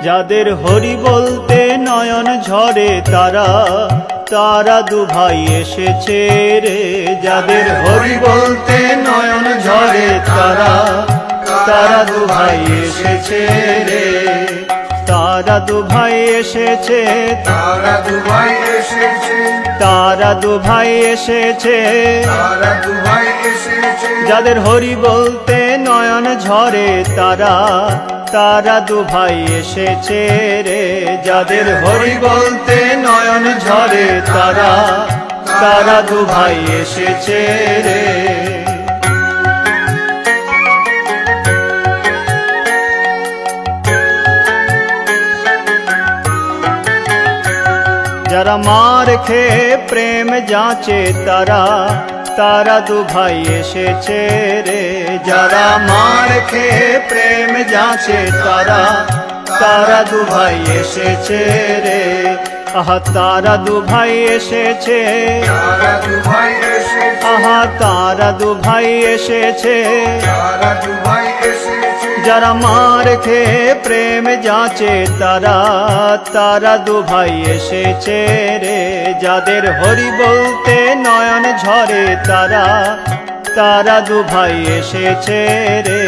যাদের হরি বলতে নয়ন ঝরে তারা তারা দুভাই এসেছে রে। যাদের হরি বলতে নয়ন ঝরে তারা তারা দুভাই এসেছে রে। তারা দুভাই এসেছে, তারা দুভাই এসেছে, তারা দুভাই এসেছে, তারা দুভাই এসেছে। যাদের হরি বলতে নয়ন ঝরে তারা তারা দুভাই এসেছে রে। যাদের হরি বলতে নয়ন ঝরে তারা তারা দুভাই এসেছে রে। যারা মার খেয়ে প্রেম যাচে তারা তারা দুভাই এসেছে রে। যারা মার খেয়ে প্রেম যাচে তারা তারা দুভাই এসেছে রে। আহা তারা দুভাই এসেছে, তারা দুভাই এসেছে, আহা তারা দুভাই এসেছে, তারা দুভাই এসেছে। যারা মার খেয়ে প্রেম যাচে তারা তারা দুভাই এসেছে রে। যাদের হরি বলতে নয়ন ঝরে তারা তারা দুভাই এসেছে রে।